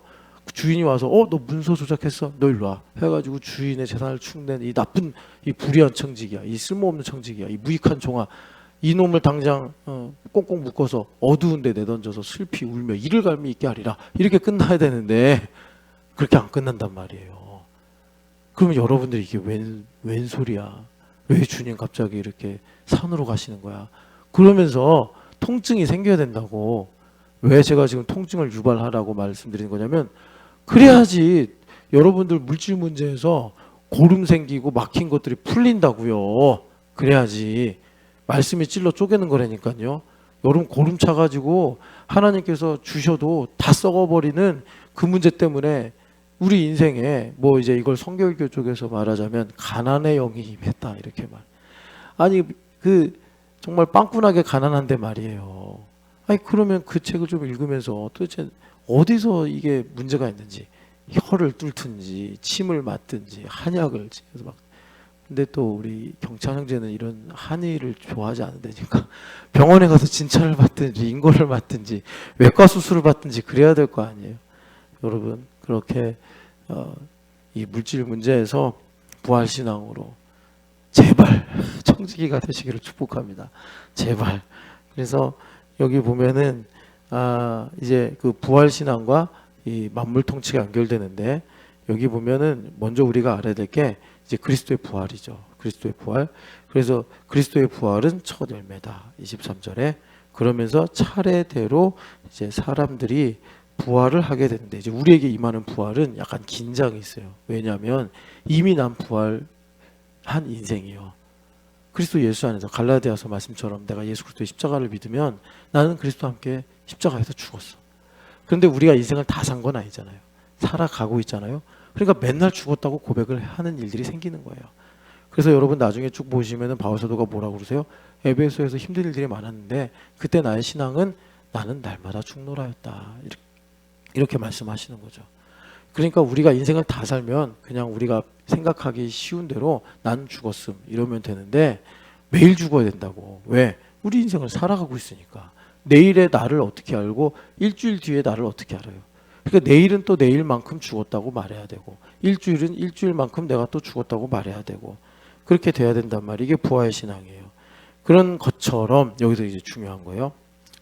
주인이 와서 너 문서 조작했어 너 일로 와 해가지고 주인의 재산을 축낸 이 나쁜 이 불의한 청지기야 이 쓸모없는 청지기야 이 무익한 종아 이놈을 당장 꽁꽁 묶어서 어두운 데 내던져서 슬피 울며 이를 갈미 있게 하리라 이렇게 끝나야 되는데 그렇게 안 끝난단 말이에요. 그러면 여러분들이 이게 웬 소리야 왜 주님 갑자기 이렇게 산으로 가시는 거야 그러면서 통증이 생겨야 된다고. 왜 제가 지금 통증을 유발하라고 말씀드리는 거냐면 그래야지 여러분들 물질 문제에서 고름 생기고 막힌 것들이 풀린다고요. 그래야지 말씀이 찔러 쪼개는 거라니까요. 여러분 고름 차가지고 하나님께서 주셔도 다 썩어버리는 그 문제 때문에 우리 인생에 뭐 이제 이걸 성결교 쪽에서 말하자면 가난의 영이 임했다 이렇게 말. 아니 그 정말 빵꾸나게 가난한데 말이에요. 아니 그러면 그 책을 좀 읽으면서 도대체 어디서 이게 문제가 있는지 혀를 뚫든지 침을 맞든지 한약을 그래서 막 근데 또 우리 경찬 형제는 이런 한의를 좋아하지 않는다니까 병원에 가서 진찰을 받든지 인고를 받든지 외과 수술을 받든지 그래야 될 거 아니에요. 여러분 그렇게 이 물질 문제에서 부활신앙으로 제발 청지기가 되시기를 축복합니다. 제발. 그래서 여기 보면은 이제 그 부활신앙과 이 만물 통치가 연결되는데 여기 보면은 먼저 우리가 알아야 될 게 이제 그리스도의 부활이죠. 그리스도의 부활. 그래서 그리스도의 부활은 첫 열매다. 23절에 그러면서 차례대로 이제 사람들이 부활을 하게 되는데 이제 우리에게 임하는 부활은 약간 긴장이 있어요. 왜냐하면 이미 난 부활한 인생이요. 그리스도 예수 안에서 갈라디아서 말씀처럼 내가 예수 그리스도의 십자가를 믿으면 나는 그리스도와 함께 십자가에서 죽었어. 그런데 우리가 인생을 다 산 건 아니잖아요. 살아가고 있잖아요. 그러니까 맨날 죽었다고 고백을 하는 일들이 생기는 거예요. 그래서 여러분 나중에 쭉 보시면은 바울 사도가 뭐라고 그러세요? 에베소에서 힘든 일들이 많았는데 그때 나의 신앙은 나는 날마다 죽노라였다. 이렇게 말씀하시는 거죠. 그러니까 우리가 인생을 다 살면 그냥 우리가 생각하기 쉬운 대로 난 죽었음 이러면 되는데 매일 죽어야 된다고. 왜? 우리 인생을 살아가고 있으니까. 내일의 나를 어떻게 알고 일주일 뒤에 나를 어떻게 알아요? 그러니까 내일은 또 내일만큼 죽었다고 말해야 되고 일주일은 일주일만큼 내가 또 죽었다고 말해야 되고 그렇게 돼야 된단 말이에요. 이게 부활 신앙이에요. 그런 것처럼 여기서 이제 중요한 거예요.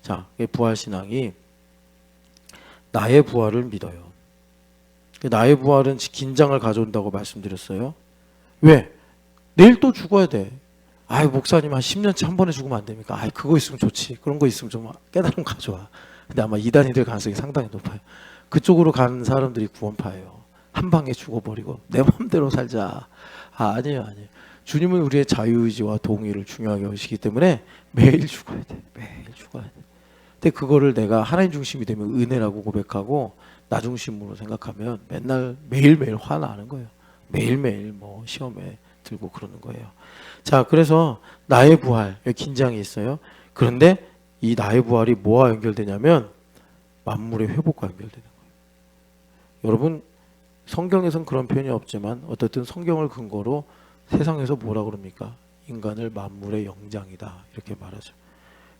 자, 부활 신앙이 나의 부활을 믿어요. 나의 부활은 긴장을 가져온다고 말씀드렸어요. 왜? 내일 또 죽어야 돼. 아이 목사님 한 10년치 한 번에 죽으면 안 됩니까? 아이 그거 있으면 좋지. 그런 거 있으면 좀 깨달음 가져와. 근데 아마 이단이 될 가능성이 상당히 높아요. 그쪽으로 가는 사람들이 구원파예요. 한 방에 죽어버리고 내 마음대로 살자. 아니에요. 주님은 우리의 자유의지와 동의를 중요하게 여기시기 때문에 매일 죽어야 돼. 매일 죽어야 돼. 근데 그거를 내가 하나님 중심이 되면 은혜라고 고백하고 나 중심으로 생각하면 맨날 매일매일 화나는 거예요. 매일매일 뭐 시험에 들고 그러는 거예요. 자, 그래서 나의 부활, 여기 긴장이 있어요. 그런데 이 나의 부활이 뭐와 연결되냐면 만물의 회복과 연결되는 거예요. 여러분 성경에선 그런 표현이 없지만 어쨌든 성경을 근거로 세상에서 뭐라 그럽니까? 인간을 만물의 영장이다 이렇게 말하죠.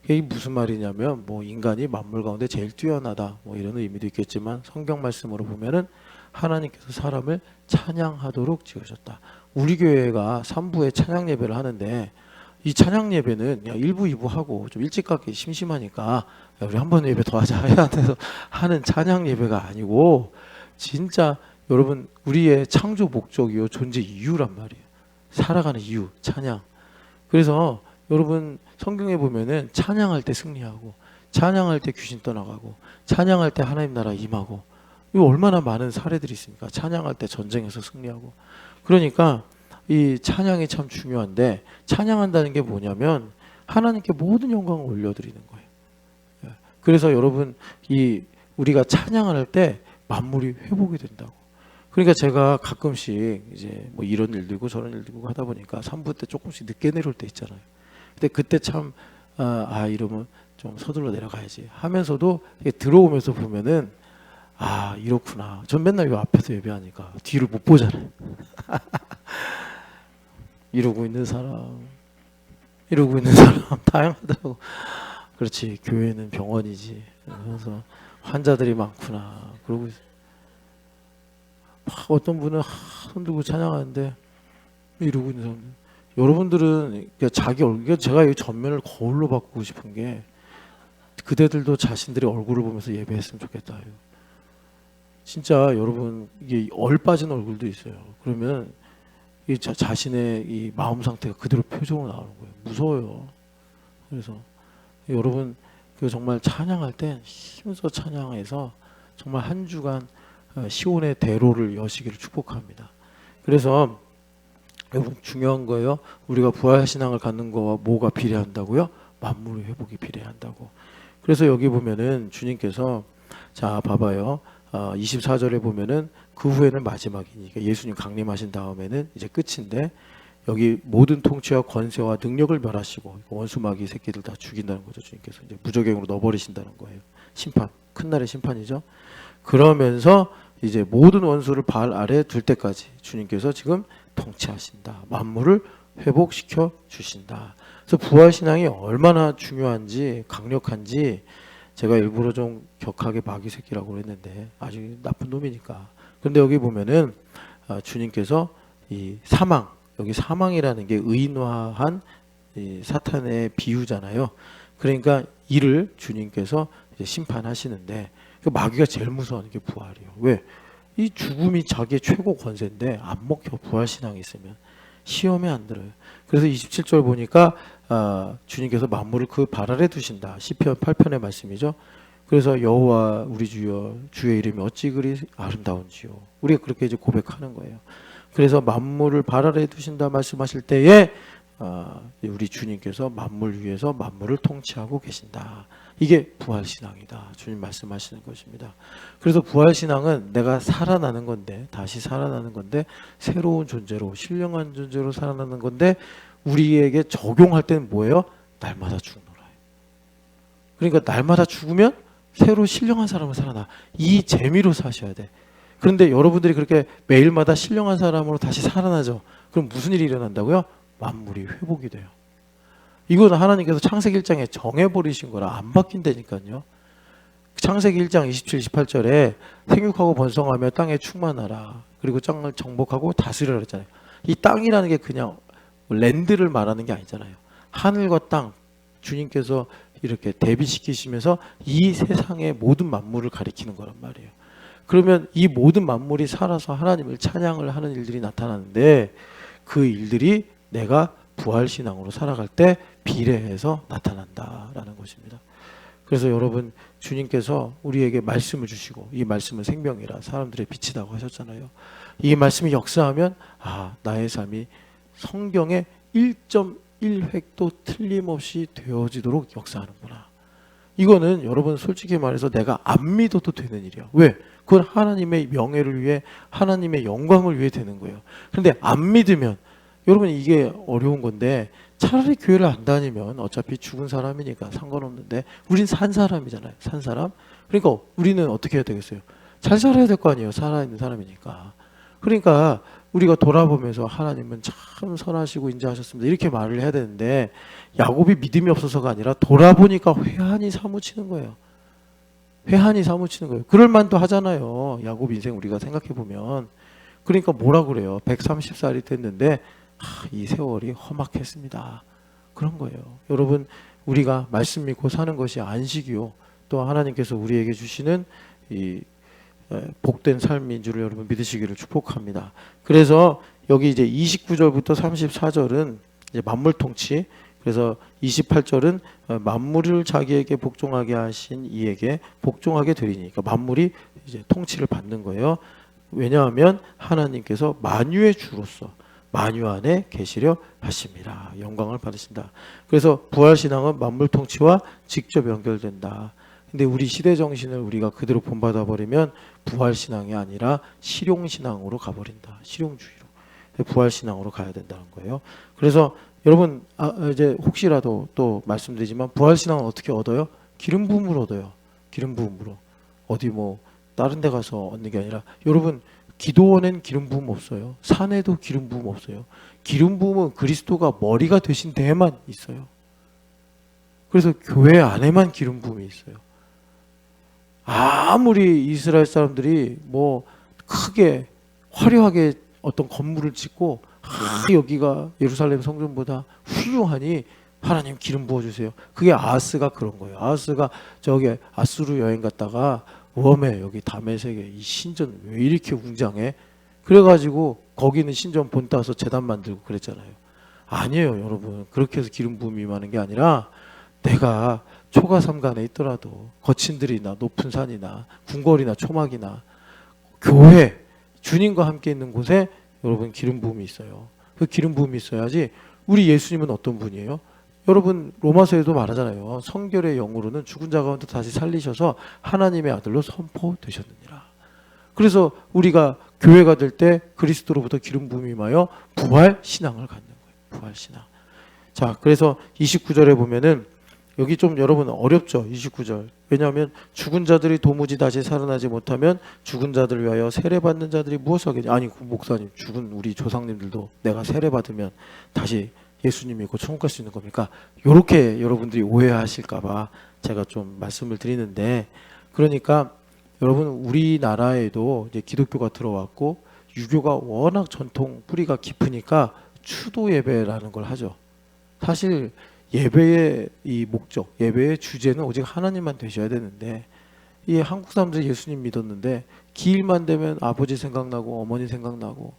이게 무슨 말이냐면 뭐 인간이 만물 가운데 제일 뛰어나다 뭐 이런 의미도 있겠지만 성경 말씀으로 보면은 하나님께서 사람을 찬양하도록 지으셨다. 우리 교회가 3부에 찬양 예배를 하는데 이 찬양 예배는 그냥 1부, 2부 하고 좀 일찍 가기 심심하니까 야, 우리 한 번 예배 더 하자 해야 돼서 하는 찬양 예배가 아니고 진짜 여러분 우리의 창조 목적이요 존재 이유란 말이에요. 살아가는 이유 찬양. 그래서 여러분 성경에 보면은 찬양할 때 승리하고 찬양할 때 귀신 떠나가고 찬양할 때 하나님 나라 임하고 이거 얼마나 많은 사례들이 있습니까? 찬양할 때 전쟁에서 승리하고. 그러니까 이 찬양이 참 중요한데 찬양한다는 게 뭐냐면 하나님께 모든 영광을 올려드리는 거예요. 그래서 여러분 이 우리가 찬양할 때 만물이 회복이 된다고. 그러니까 제가 가끔씩 이제 뭐 이런 일도 있고 저런 일도 있고 하다 보니까 3부 때 조금씩 늦게 내려올 때 있잖아요. 근데 그때 참 이러면 좀 서둘러 내려가야지 하면서도 들어오면서 보면은 아 이렇구나. 전 맨날 요 앞에서 예배하니까 뒤를 못 보잖아요. 이러고 있는 사람 다양하더라고. 그렇지, 교회는 병원이지. 그래서 환자들이 많구나. 그러고 막 어떤 분은 손 들고 찬양하는데 이러고 있는 사람들. 여러분들은 그러니까 자기 얼굴, 제가 이 전면을 거울로 바꾸고 싶은 게 그대들도 자신들의 얼굴을 보면서 예배했으면 좋겠다. 진짜 여러분 이게 얼빠진 얼굴도 있어요. 그러면 이 자신의 이 마음 상태가 그대로 표정으로 나오는 거예요. 무서워요. 그래서 여러분 그 정말 찬양할 때 힘써 찬양해서 정말 한 주간 시온의 대로를 여시기를 축복합니다. 그래서 여러분 중요한 거예요. 우리가 부활 신앙을 갖는 거와 뭐가 비례한다고요? 만물의 회복이 비례한다고. 그래서 여기 보면은 주님께서 자 봐봐요. 24절에 보면은 그 후에는 마지막이니까 예수님 강림하신 다음에는 이제 끝인데 여기 모든 통치와 권세와 능력을 멸하시고 원수마귀 새끼들 다 죽인다는 거죠. 주님께서 이제 무저갱으로 넣어버리신다는 거예요. 심판, 큰 날의 심판이죠. 그러면서 이제 모든 원수를 발 아래 둘 때까지 주님께서 지금 통치하신다. 만물을 회복시켜 주신다. 그래서 부활신앙이 얼마나 중요한지 강력한지 제가 일부러 좀 격하게 마귀 새끼라고 했는데 아주 나쁜 놈이니까. 그런데 여기 보면은 주님께서 이 사망, 여기 사망이라는 게 의인화한 이 사탄의 비유잖아요. 그러니까 이를 주님께서 이제 심판하시는데 그 마귀가 제일 무서워하는 게 부활이에요. 왜? 이 죽음이 자기의 최고 권세인데 안 먹혀. 부활신앙이 있으면 시험에 안 들어요. 그래서 27절 보니까 주님께서 만물을 그 발 아래 두신다. 시편 8편의 말씀이죠. 그래서 여호와 우리 주여 주의 이름이 어찌 그리 아름다운지요. 우리가 그렇게 이제 고백하는 거예요. 그래서 만물을 발 아래 두신다 말씀하실 때에 우리 주님께서 만물 위에서 만물을 통치하고 계신다. 이게 부활신앙이다. 주님 말씀하시는 것입니다. 그래서 부활신앙은 내가 살아나는 건데, 다시 살아나는 건데, 새로운 존재로, 신령한 존재로 살아나는 건데, 우리에게 적용할 때는 뭐예요? 날마다 죽노라. 그러니까 날마다 죽으면 새로 신령한 사람을 살아나. 이 재미로 사셔야 돼. 그런데 여러분들이 그렇게 매일마다 신령한 사람으로 다시 살아나죠. 그럼 무슨 일이 일어난다고요? 만물이 회복이 돼요. 이건 하나님께서 창세기 1장에 정해버리신 거라 안 바뀐다니까요. 창세기 1장 27, 28절에 생육하고 번성하며 땅에 충만하라. 그리고 땅을 정복하고 다스리라 그랬잖아요. 이 땅이라는 게 그냥 랜드를 말하는 게 아니잖아요. 하늘과 땅, 주님께서 이렇게 대비시키시면서 이 세상의 모든 만물을 가리키는 거란 말이에요. 그러면 이 모든 만물이 살아서 하나님을 찬양을 하는 일들이 나타나는데 그 일들이 내가 부활신앙으로 살아갈 때 비례해서 나타난다라는 것입니다. 그래서 여러분 주님께서 우리에게 말씀을 주시고 이 말씀은 생명이라 사람들의 빛이라고 하셨잖아요. 이 말씀이 역사하면 나의 삶이 성경의 1.1획도 틀림없이 되어지도록 역사하는구나. 이거는 여러분 솔직히 말해서 내가 안 믿어도 되는 일이야. 왜? 그건 하나님의 명예를 위해 하나님의 영광을 위해 되는 거예요. 그런데 안 믿으면 여러분 이게 어려운 건데 차라리 교회를 안 다니면 어차피 죽은 사람이니까 상관없는데 우린 산 사람이잖아요. 산 사람. 그러니까 우리는 어떻게 해야 되겠어요? 잘 살아야 될 거 아니에요. 살아있는 사람이니까. 그러니까 우리가 돌아보면서 하나님은 참 선하시고 인자하셨습니다. 이렇게 말을 해야 되는데 야곱이 믿음이 없어서가 아니라 돌아보니까 회한이 사무치는 거예요. 회한이 사무치는 거예요. 그럴 만도 하잖아요. 야곱 인생 우리가 생각해 보면. 그러니까 뭐라 그래요? 130살이 됐는데 이 세월이 험악했습니다. 그런 거예요. 여러분 우리가 말씀 믿고 사는 것이 안식이요. 또 하나님께서 우리에게 주시는 이 복된 삶인 줄을 여러분 믿으시기를 축복합니다. 그래서 여기 이제 29절부터 34절은 이제 만물 통치. 그래서 28절은 만물을 자기에게 복종하게 하신 이에게 복종하게 되리니. 그러니까 만물이 이제 통치를 받는 거예요. 왜냐하면 하나님께서 만유의 주로서 만유 안에 계시려 하심이라. 영광을 받으신다. 그래서 부활신앙은 만물 통치와 직접 연결된다. 근데 우리 시대 정신을 우리가 그대로 본받아 버리면 부활신앙이 아니라 실용신앙으로 가버린다. 실용주의로. 부활신앙으로 가야 된다는 거예요. 그래서 여러분 이제 혹시라도 또 말씀드리지만 부활신앙은 어떻게 얻어요? 기름 부음으로 얻어요. 기름 부음으로. 어디 뭐 다른 데 가서 얻는 게 아니라, 여러분 기도원엔 기름 부음 없어요. 산에도 기름 부음 없어요. 기름 부음은 그리스도가 머리가 되신 데에만 있어요. 그래서 교회 안에만 기름 부음이 있어요. 아무리 이스라엘 사람들이 뭐 크게 화려하게 어떤 건물을 짓고 여기가 예루살렘 성전보다 훌륭하니 하나님 기름 부어주세요. 그게 아하스가 그런 거예요. 아하스가 저기 아수르 여행 갔다가 웜에 여기 다메섹에 이 신전 왜 이렇게 웅장해? 그래가지고 거기는 신전 본 따서 제단 만들고 그랬잖아요. 아니에요, 여러분. 그렇게 해서 기름 부음이 임하는 게 아니라, 내가 초가삼간에 있더라도 거친 들이나 높은 산이나 궁궐이나 초막이나 교회, 주님과 함께 있는 곳에 여러분 기름 부음이 있어요. 그 기름 부음이 있어야지. 우리 예수님은 어떤 분이에요? 여러분 로마서에도 말하잖아요. 성결의 영으로는 죽은 자 가운데 다시 살리셔서 하나님의 아들로 선포되셨느니라. 그래서 우리가 교회가 될 때 그리스도로부터 기름 부음이 임하여 부활 신앙을 갖는 거예요. 부활 신앙. 자, 그래서 29절에 보면은 여기 좀 여러분 어렵죠. 29절. 왜냐하면 죽은 자들이 도무지 다시 살아나지 못하면 죽은 자들을 위하여 세례받는 자들이 무엇을 하겠냐. 아니, 목사님, 죽은 우리 조상님들도 내가 세례받으면 다시 예수님 믿고 천국 갈 수 있는 겁니까? 이렇게 여러분들이 오해하실까봐 제가 좀 말씀을 드리는데, 그러니까 여러분 우리나라에도 이제 기독교가 들어왔고 유교가 워낙 전통 뿌리가 깊으니까 추도 예배라는 걸 하죠. 사실 예배의 이 목적, 예배의 주제는 오직 하나님만 되셔야 되는데, 이 한국 사람들이 예수님 믿었는데 기일만 되면 아버지 생각나고 어머니 생각나고,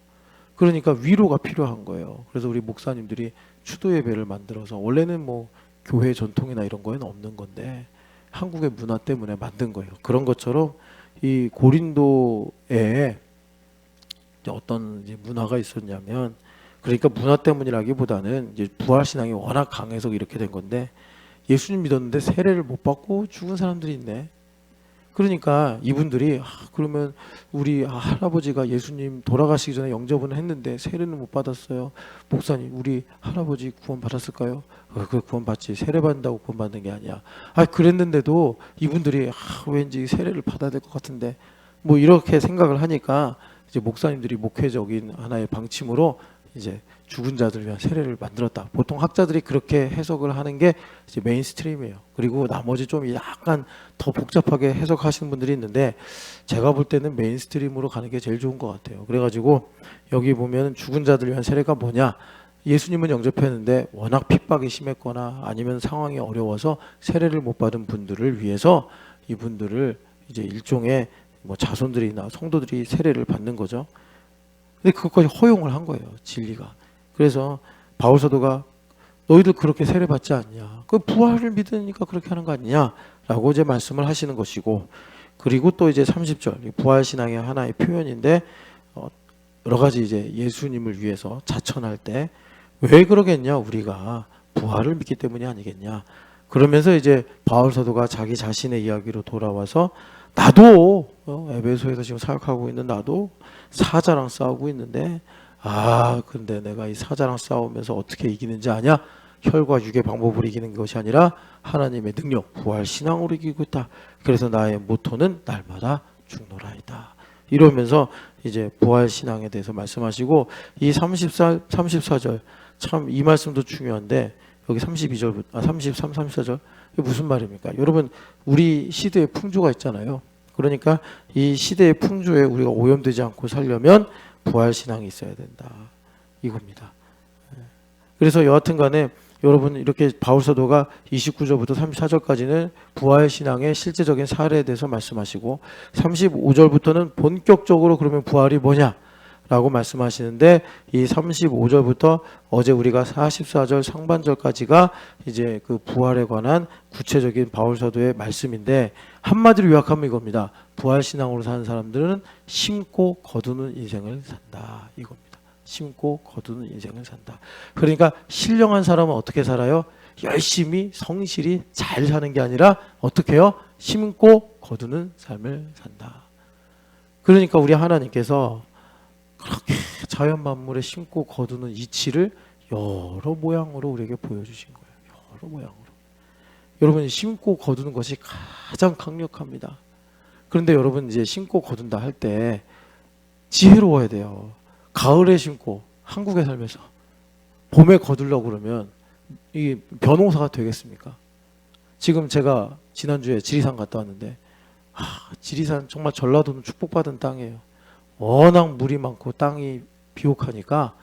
그러니까 위로가 필요한 거예요. 그래서 우리 목사님들이 추도 예배를 만들어서, 원래는 뭐 교회 전통이나 이런 거에는 없는 건데 한국의 문화 때문에 만든 거예요. 그런 것처럼 이 고린도에 어떤 이제 문화가 있었냐면, 그러니까 문화 때문이라기보다는 이제 부활 신앙이 워낙 강해서 이렇게 된 건데, 예수님 믿었는데 세례를 못 받고 죽은 사람들이 있네. 그러니까 이분들이 그러면 우리 할아버지가 예수님 돌아가시기 전에 영접은 했는데 세례는 못 받았어요. 목사님, 우리 할아버지 구원 받았을까요? 그 구원 받지. 세례 받는다고 구원 받는 게 아니야. 그랬는데도 이분들이 왠지 세례를 받아야 될 것 같은데, 뭐 이렇게 생각을 하니까 이제 목사님들이 목회적인 하나의 방침으로 이제 죽은 자들을 위한 세례를 만들었다. 보통 학자들이 그렇게 해석을 하는 게 이제 메인스트림이에요. 그리고 나머지 좀 약간 더 복잡하게 해석하시는 분들이 있는데, 제가 볼 때는 메인스트림으로 가는 게 제일 좋은 것 같아요. 그래가지고 여기 보면 죽은 자들을 위한 세례가 뭐냐? 예수님은 영접했는데 워낙 핍박이 심했거나 아니면 상황이 어려워서 세례를 못 받은 분들을 위해서 이분들을 이제 일종의 뭐 자손들이나 성도들이 세례를 받는 거죠. 근데 그것까지 허용을 한 거예요, 진리가. 그래서 바울 사도가 너희들 그렇게 세례 받지 않냐? 그 부활을 믿으니까 그렇게 하는 거 아니냐라고 이제 말씀을 하시는 것이고, 그리고 또 이제 30절 부활 신앙의 하나의 표현인데, 여러 가지 이제 예수님을 위해서 자천할 때 왜 그러겠냐? 우리가 부활을 믿기 때문이 아니겠냐? 그러면서 이제 바울 사도가 자기 자신의 이야기로 돌아와서, 나도 에베소에서 지금 사역하고 있는 나도 사자랑 싸우고 있는데, 근데 내가 이 사자랑 싸우면서 어떻게 이기는지 아냐? 혈과 육의 방법으로 이기는 것이 아니라 하나님의 능력, 부활 신앙으로 이기고 있다. 그래서 나의 모토는 날마다 죽노라이다. 이러면서 이제 부활 신앙에 대해서 말씀하시고, 이 34절 참 이 말씀도 중요한데, 여기 32절부터 33, 34절 이게 무슨 말입니까? 여러분 우리 시대에 풍조가 있잖아요. 그러니까 이 시대의 풍조에 우리가 오염되지 않고 살려면 부활 신앙이 있어야 된다, 이겁니다. 그래서 여하튼 간에 여러분 이렇게 바울 사도가 29절부터 34절까지는 부활 신앙의 실제적인 사례에 대해서 말씀하시고, 35절부터는 본격적으로 그러면 부활이 뭐냐 라고 말씀하시는데, 이 35절부터 어제 우리가 44절 상반절까지가 이제 그 부활에 관한 구체적인 바울 사도의 말씀인데, 한마디로 요약하면 이겁니다. 부활 신앙으로 사는 사람들은 심고 거두는 인생을 산다, 이겁니다. 심고 거두는 인생을 산다. 그러니까 신령한 사람은 어떻게 살아요? 열심히 성실히 잘 사는 게 아니라 어떻게 해요? 심고 거두는 삶을 산다. 그러니까 우리 하나님께서 그렇게 자연 만물에 심고 거두는 이치를 여러 모양으로 우리에게 보여주신 거예요. 여러 모양으로. 여러분 심고 거두는 것이 가장 강력합니다. 그런데 여러분 이제 신고 거둔다 할 때 지혜로워야 돼요. 가을에 신고 한국에 살면서 봄에 거두려고 그러면 이게 벼농사가 되겠습니까? 지금 제가 지난주에 지리산 갔다 왔는데 지리산 정말 전라도는 축복받은 땅이에요. 워낙 물이 많고 땅이 비옥하니까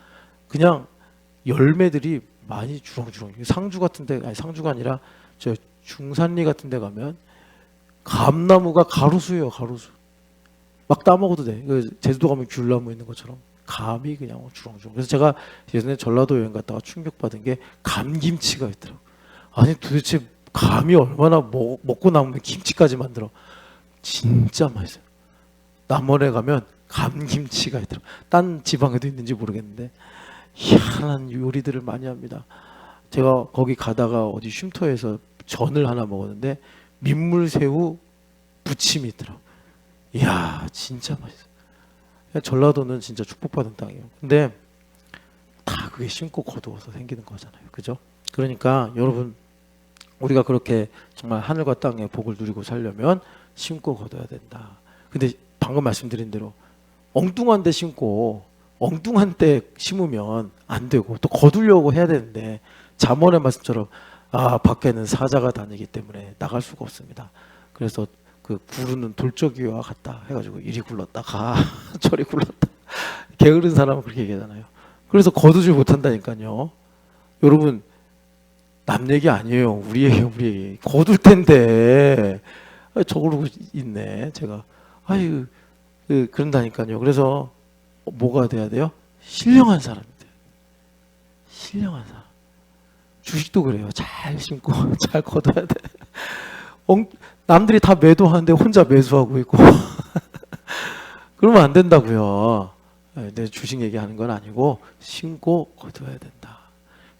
그냥 열매들이 많이 주렁주렁. 상주 같은데, 아니 상주가 아니라 저 중산리 같은데 가면 감나무가 가로수예요, 가로수. 막 따먹어도 돼. 제주도 가면 귤나무 있는 것처럼 감이 그냥 주렁주렁. 그래서 제가 예전에 전라도 여행 갔다가 충격받은 게 감김치가 있더라고. 아니 도대체 감이 얼마나 먹고 남으면 김치까지 만들어. 진짜 맛있어요. 남원에 가면 감김치가 있더라고. 딴 지방에도 있는지 모르겠는데 희한한 요리들을 많이 합니다. 제가 거기 가다가 어디 쉼터에서 전을 하나 먹었는데 민물새우 부침이 있더라고. 이야 진짜 맛있어. 전라도는 진짜 축복받은 땅이에요. 근데 다 그게 심고 거두어서 생기는 거잖아요. 그죠? 그러니까 여러분 우리가 그렇게 정말 하늘과 땅의 복을 누리고 살려면 심고 거둬야 된다. 근데 방금 말씀드린 대로 엉뚱한 데 심고 엉뚱한 때 심으면 안 되고 또 거두려고 해야 되는데 잠언의 말씀처럼 밖에는 사자가 다니기 때문에 나갈 수가 없습니다. 그래서 그 구르는 돌적이와 같다 해가지고 이리 굴렀다가 저리 굴렀다. 게으른 사람은 그렇게 얘기하잖아요. 그래서 거두지 못한다니까요. 여러분 남 얘기 아니에요. 우리 얘기예요. 우리 얘기. 거둘 텐데 저러고 있네. 제가 아유 그런다니까요. 그래서 뭐가 돼야 돼요? 신령한 사람이 돼요. 신령한 사람. 주식도 그래요. 잘 심고 잘 거둬야 돼. 남들이 다 매도하는데 혼자 매수하고 있고 그러면 안 된다고요. 내 주식 얘기하는 건 아니고 심고 거둬야 된다.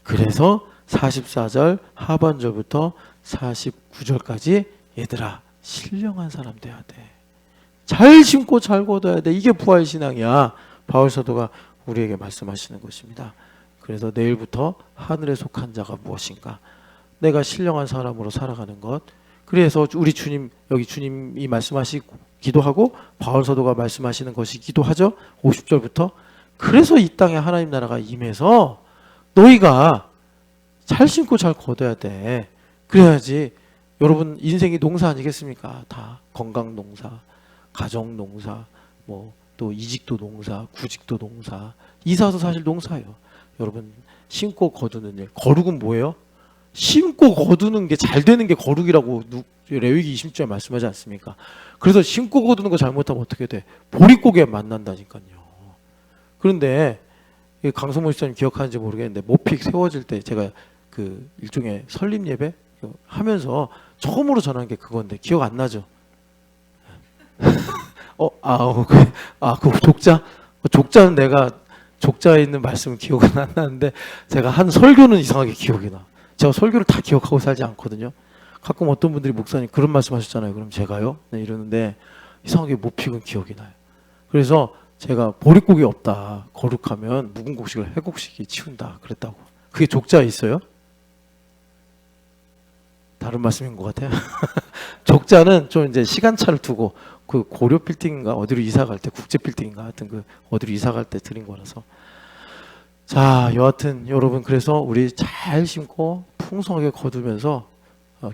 그래서 44절 하반절부터 49절까지 얘들아 신령한 사람 돼야 돼. 잘 심고 잘 거둬야 돼. 이게 부활신앙이야. 바울사도가 우리에게 말씀하시는 것입니다. 그래서 내일부터 하늘에 속한 자가 무엇인가? 내가 신령한 사람으로 살아가는 것. 그래서 우리 주님 여기 주님이 말씀하시고 기도하고 바울사도가 말씀하시는 것이 기도하죠. 50절부터. 그래서 이 땅에 하나님 나라가 임해서 너희가 잘 심고 잘 거둬야 돼. 그래야지 여러분 인생이 농사 아니겠습니까? 다 건강 농사, 가정 농사, 뭐 또 이직도 농사, 구직도 농사. 이사도 사실 농사예요. 여러분 심고 거두는 일. 거룩은 뭐예요? 심고 거두는 게 잘 되는 게 거룩이라고 레위기 20절에 말씀하지 않습니까? 그래서 심고 거두는 거 잘못하면 어떻게 돼? 보릿고개 만난다니까요. 그런데 강성모 목사님 기억하는지 모르겠는데 모픽 세워질 때 제가 그 일종의 설립 예배 하면서 처음으로 전한 게 그건데 기억 안 나죠? 그 족자? 족자는 내가 족자에 있는 말씀은 기억은 안 나는데 제가 한 설교는 이상하게 기억이 나. 제가 설교를 다 기억하고 살지 않거든요. 가끔 어떤 분들이 목사님 그런 말씀 하셨잖아요. 그럼 제가요? 네, 이러는데 이상하게 모픽은 기억이 나요. 그래서 제가 보릿고기 없다. 거룩하면 묵은 곡식을 해곡식이 치운다. 그랬다고. 그게 족자에 있어요? 다른 말씀인 것 같아요. 족자는 좀 이제 시간차를 두고 그 고려 빌딩인가 어디로 이사 갈 때 국제 빌딩인가 하여튼 그 어디로 이사 갈 때 드린 거라서. 자, 여하튼 여러분 그래서 우리 잘 심고 풍성하게 거두면서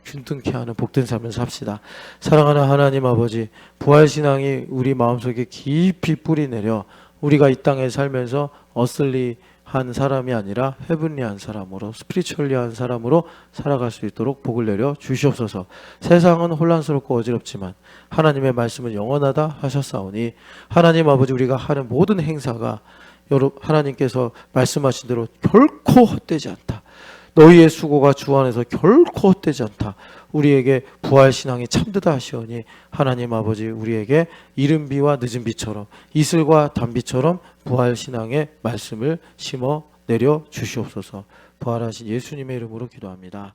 균등케 하는 복된 삶을 삽시다. 사랑하는 하나님 아버지, 부활신앙이 우리 마음속에 깊이 뿌리내려 우리가 이 땅에 살면서 어슬리한 사람이 아니라 헤븐리한 사람으로, 스피리추얼리한 사람으로 살아갈 수 있도록 복을 내려 주시옵소서. 세상은 혼란스럽고 어지럽지만 하나님의 말씀은 영원하다 하셨사오니 하나님 아버지 우리가 하는 모든 행사가 하나님께서 말씀하신 대로 결코 헛되지 않다. 너희의 수고가 주 안에서 결코 헛되지 않다. 우리에게 부활신앙이 참되다 하시오니 하나님 아버지 우리에게 이른 비와 늦은 비처럼 이슬과 단비처럼 부활신앙의 말씀을 심어 내려 주시옵소서. 부활하신 예수님의 이름으로 기도합니다.